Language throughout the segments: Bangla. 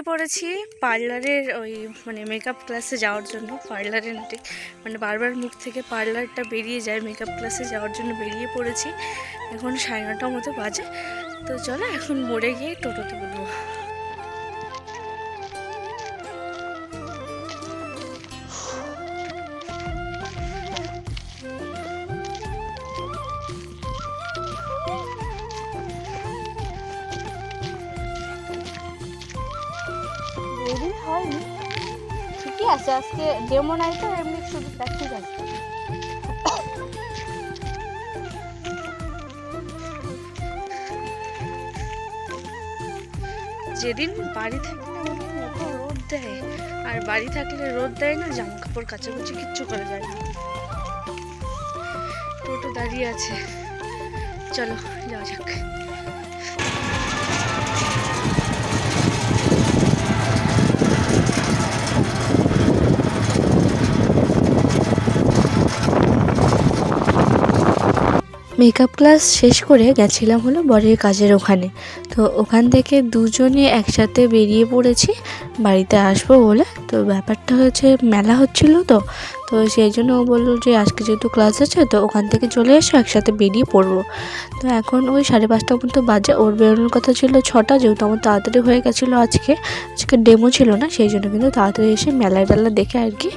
বেরিয়ে পড়েছি পার্লারের ওই মেকআপ ক্লাসে যাওয়ার জন্য। পার্লারে না ঠিক বারবার মুখ থেকে পার্লারটা বেরিয়ে যায়, মেকআপ ক্লাসে যাওয়ার জন্য বেরিয়ে পড়েছি। এখন 9:30 মতো বাজে। তো চলো এখন মোড়ে গিয়ে টোটোতে উঠবো। দেরি হয়নি, ঠিকই আছে। আজকে ডেমো নাই তো, এমনি শুধু প্র্যাকটিস আছে। যেদিন বাড়ি থাকে না ওদিন এত রোদ দেয়, আর বাড়ি থাকলে রোদ দেয় না, জামা কাপড় কাচাকুচি কিচ্ছু করা যায় না। টোটো দাঁড়িয়ে আছে, চলো যাওয়া যাক। মেকআপ ক্লাস শেষ করে গেছিলাম হলো বরের কাজের ওখানে। তো ওখান থেকে দুজনে একসাথে বেরিয়ে পড়েছি বাড়িতে আসবো বলে। তো ব্যাপারটা হচ্ছে মেলা হচ্ছিল, তো সেই জন্য ও বললো যে আজকে যেহেতু ক্লাস আছে তো ওখান থেকে চলে এসো, একসাথে বেরিয়ে পড়বো। তো এখন ওই 5:30 মতো বাজে। ওর বেরোনোর কথা ছিল 6টা, যেহেতু আমার তাড়াতাড়ি হয়ে গেছিলো। আজকে ডেমো ছিল না, সেই জন্য কিন্তু তাড়াতাড়ি এসে মেলায় টেলা দেখে আর কি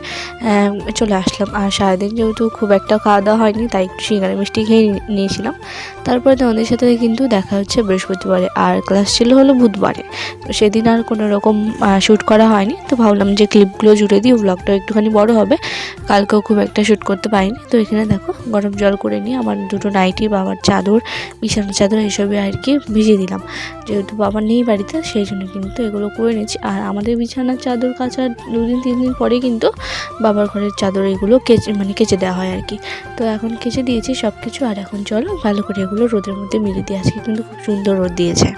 চলে আসলাম। আর সারাদিন যেহেতু খুব একটা খাওয়া দাওয়া হয়নি, তাই একটু সিঙ্গারা মিষ্টি খেয়ে নিয়েছিলাম। তারপরে তোমাদের সাথে কিন্তু দেখা হচ্ছে বৃহস্পতিবারে, আর ক্লাস ছিল হলো বুধবারে। তো সেদিন আর কোনো রকম শ্যুট করা হয়নি। তো ভাবলাম যে ক্লিপগুলো জুড়ে দিই, ব্লগটা একটুখানি বড় হবে। কালকেও খুব একটা শ্যুট করতে পারিনি। তো এখানে দেখো গরম জল করে নিয়ে আমার দুটো নাইটি, বাবার চাদর, বিছানার চাদর এসবে আর কি ভিজিয়ে দিলাম। যেহেতু বাবা নেই বাড়িতে, সেই জন্য কিন্তু এগুলো করে নিচ্ছি। আর আমাদের বিছানার চাদর কাচার 2-3 দিন পরে কিন্তু বাবার ঘরের চাদর এগুলো কেচে দেওয়া হয় আর কি। তো এখন কেচে দিয়েছি সব কিছু। আর এখন চলো ভালো করে এগুলো রোদের মধ্যে মেলে দিয়ে। আজকে কিন্তু খুব সুন্দর রোদ দিয়েছে।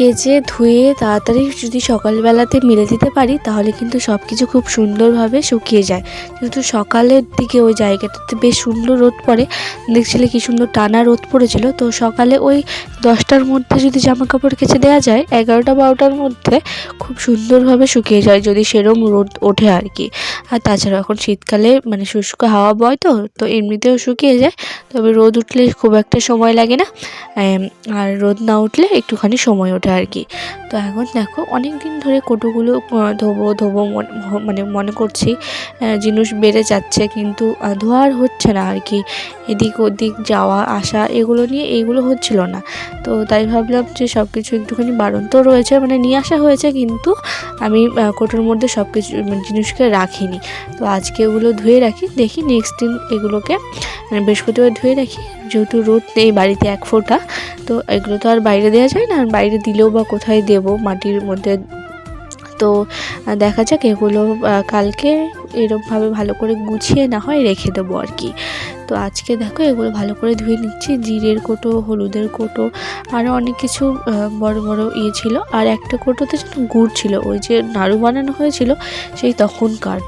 কেচে ধুয়ে তাড়াতাড়ি যদি সকালবেলাতে মেলে দিতে পারি তাহলে কিন্তু সব কিছু খুব সুন্দরভাবে শুকিয়ে যায়। যেহেতু সকালের দিকে ওই জায়গাটাতে বেশ সুন্দর রোদ পড়ে, দেখছিলে কি সুন্দর টানা রোদ পড়েছিল। তো সকালে ওই 10টার মধ্যে যদি জামা কাপড় কেচে দেওয়া যায়, 11টা-12টার মধ্যে খুব সুন্দরভাবে শুকিয়ে যায়, যদি সেরম রোদ ওঠে আর কি। আর তাছাড়া এখন শীতকালে শুষ্ক হাওয়া বয়, তো এমনিতেও শুকিয়ে যায়। তবে রোদ উঠলে খুব একটা সময় লাগে না, আর রোদ না উঠলে একটুখানি সময় ওঠে আর কি। তো এখন দেখো অনেক দিন ধরে কোটোগুলো ধোবো মনে করছি, জিনিস বেড়ে যাচ্ছে, কিন্তু ধোয়ার হচ্ছে না আর কি। এদিক ওদিক যাওয়া আসা এইগুলো হচ্ছিল না। তো তাই ভাবলাম যে সব কিছু একটুখানি বাড়ন্ত রয়েছে, নিয়ে আসা হয়েছে, কিন্তু আমি কোটোর মধ্যে সব কিছু জিনিসকে রাখিনি। তো আজকে এগুলো ধুয়ে রাখি, দেখি নেক্সট দিন এগুলোকে বৃহস্পতিবার ধুয়ে রাখি। যেহেতু রোদ নেই বাড়িতে 1 ফোঁটা, তো এগুলো তো আর বাইরে দেওয়া যায় না। আর বাইরে দিলেও বা কোথায় দেবো, মাটির মধ্যে। তো দেখা যাক, এগুলো কালকে এরকমভাবে ভালো করে গুছিয়ে না হয় রেখে দেবো আর কি। তো আজকে দেখো এগুলো ভালো করে ধুয়ে নিচ্ছি। জিরের কোটো, হলুদের কোটো, আরও অনেক কিছু বড় বড় ছিল। আর একটা কোটোতে যেন গুড় ছিল, ওই যে নাড়ু বানানো হয়েছিল সেই তখনকার,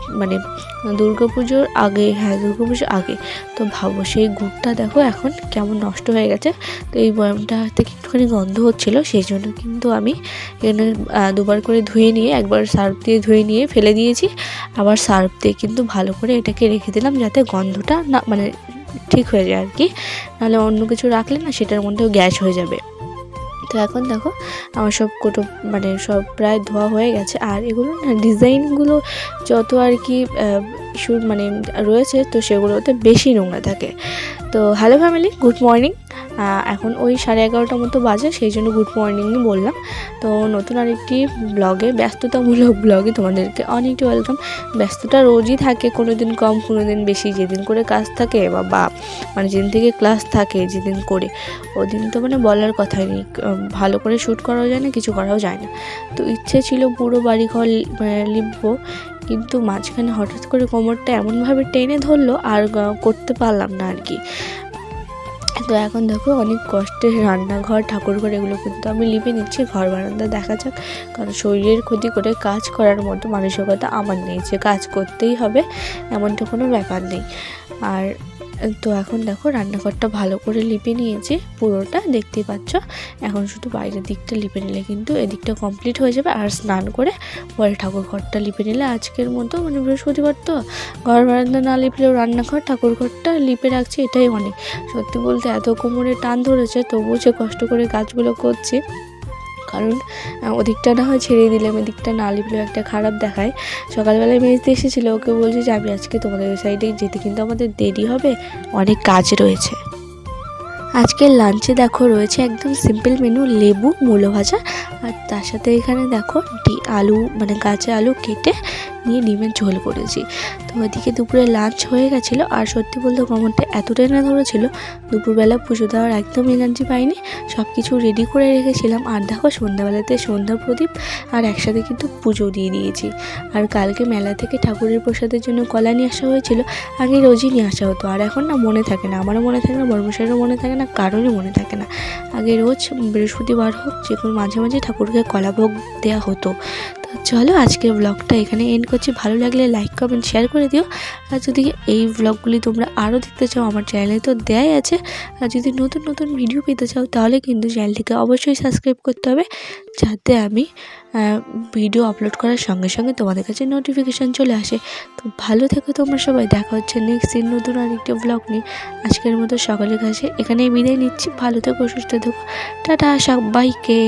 দুর্গাপুজোর আগে। হ্যাঁ, দুর্গাপুজোর আগে। তো ভাবো সেই গুড়টা দেখো এখন কেমন নষ্ট হয়ে গেছে। তো এই বয়ামটা থেকে একটুখানি গন্ধ হচ্ছিলো, সেই জন্য কিন্তু আমি এখানে 2বার করে ধুয়ে নিয়ে, একবার সার্ফ দিয়ে ধুয়ে নিয়ে ফেলে দিয়েছি, আবার সার্ফ দিয়ে কিন্তু ভালো করে এটাকে রেখে দিলাম, যাতে গন্ধটা না ঠিক হয়ে যায় আর কি। নাহলে অন্য কিছু রাখলে না সেটার মধ্যেও গ্যাস হয়ে যাবে। তো এখন দেখো আমার সব মানে সব প্রায় ধোয়া হয়ে গেছে। আর এগুলো না ডিজাইনগুলো যত আর কি মানে রয়েছে তো সেগুলোতে বেশি নোংরা থাকে। তো হ্যালো ফ্যামিলি, গুড মর্নিং। এখন ওই 11:30টার মতো বাজে, সেই জন্য গুড মর্নিংই বললাম। তো নতুন আরেকটি ব্লগে, ব্যস্ততামূলক ব্লগে তোমাদেরকে অনেকটি ওয়েলকাম। ব্যস্ততা রোজই থাকে, কোনো দিন কম কোনো দিন বেশি, যেদিন করে কাজ থাকে বা মানে যেদিন থেকে ক্লাস থাকে যেদিন করে, ওদিন তো মানে বলার কথাই নেই, ভালো করে শ্যুট করাও যায় না, কিছু করাও যায় না। তো ইচ্ছে ছিল পুরো বাড়িঘর লিখবো, কিন্তু মাঝখানে হঠাৎ করে কোমরটা এমনভাবে টেনে ধরলো আর করতে পারলাম না আর কি। তো এখন দেখো অনেক কষ্টে রান্নাঘর, ঠাকুরঘর এগুলো কিন্তু আমি লিপে নিচ্ছি। ঘর বারান্দা দেখা যাক, কারণ শরীরের ক্ষতি করে কাজ করার মতো মানসিকতা আমার নেই যে কাজ করতেই হবে, এমনটা কোনো ব্যাপার নেই। আর তো এখন দেখো রান্নাঘরটা ভালো করে লিপে নিয়েছি, পুরোটা দেখতেই পাচ্ছ। এখন শুধু বাইরের দিকটা লিপে নিলে কিন্তু এদিকটা কমপ্লিট হয়ে যাবে। আর স্নান করে পরে ঠাকুর ঘরটা লিপে নিলে আজকের মতো, মানে বৃহস্পতিবার তো ঘর বারান্দা না লিপলেও রান্নাঘর ঠাকুর ঘরটা লিপে রাখছি, এটাই অনেক। সত্যি বলতে এত কোমরে টান ধরেছে, তবুও যে কষ্ট করে কাজগুলো করছি, কারণ ওদিকটা না হয় ছেড়ে দিলাম, এদিকটা না লিপলেও একটা খারাপ দেখায়। সকালবেলায় মেজদি এসেছিলো, ওকে বলছি যে আমি আজকে তোমাদের ওই সাইডে যেতে কিন্তু আমাদের দেরি হবে, অনেক কাজ রয়েছে। আজকের লাঞ্চে দেখো রয়েছে একদম সিম্পল মেনু, লেবু, মূলো ভাজা, আর তার সাথে এখানে দেখো আলু, মানে গাছে আলু কেটে নিয়ে ডিমের ঝোল করেছি। তো ওইদিকে দুপুরে লাঞ্চ হয়ে গেছিলো। আর সত্যি বলতে কোমরটা এতটাই না ধরেছিল, দুপুরবেলা পুজো দেওয়ার একদম এনার্জি পাইনি, সব কিছু রেডি করে রেখেছিলাম। আর দেখো সন্ধ্যাবেলাতে সন্ধ্যা প্রদীপ আর একসাথে কিন্তু পুজো দিয়ে দিয়েছি। আর কালকে মেলা থেকে ঠাকুরের প্রসাদের জন্য কলা নিয়ে আসা হয়েছিল, আগে রোজই নিয়ে আসা হতো, আর এখন না মনে থাকে না, আমারও মনে থাকে না, বর্মশাইয়েরও মনে থাকে না, কারোরই মনে থাকে না। আগে রোজ বৃহস্পতিবার হোক যে কোনো মাঝে মাঝে ঠাকুরকে কলা ভোগ দেওয়া হতো। তো চলো আজকের ব্লগটা এখানে এন্ড করছি। ভালো লাগলে লাইক, কমেন্ট, শেয়ার করে দিও। আর যদি এই ব্লগগুলি তোমরা আরও দেখতে চাও, আমার চ্যানেলে তো দেয়াই আছে। আর যদি নতুন নতুন ভিডিও পেতে চাও তাহলে কিন্তু চ্যানেলটিকে অবশ্যই সাবস্ক্রাইব করতে হবে, যাতে আমি ভিডিও আপলোড করার সঙ্গে সঙ্গে তোমাদের কাছে নোটিফিকেশান চলে আসে। তো ভালো থেকো তোমরা সবাই, দেখা হচ্ছে নেক্সট দিন নতুন আরেকটি ব্লগ নিয়ে। আজকের মতো সকলের কাছে এখানেই বিদায় নিচ্ছি। ভালো থেকো, সুস্থ থেকো, টাটা সবাইকে।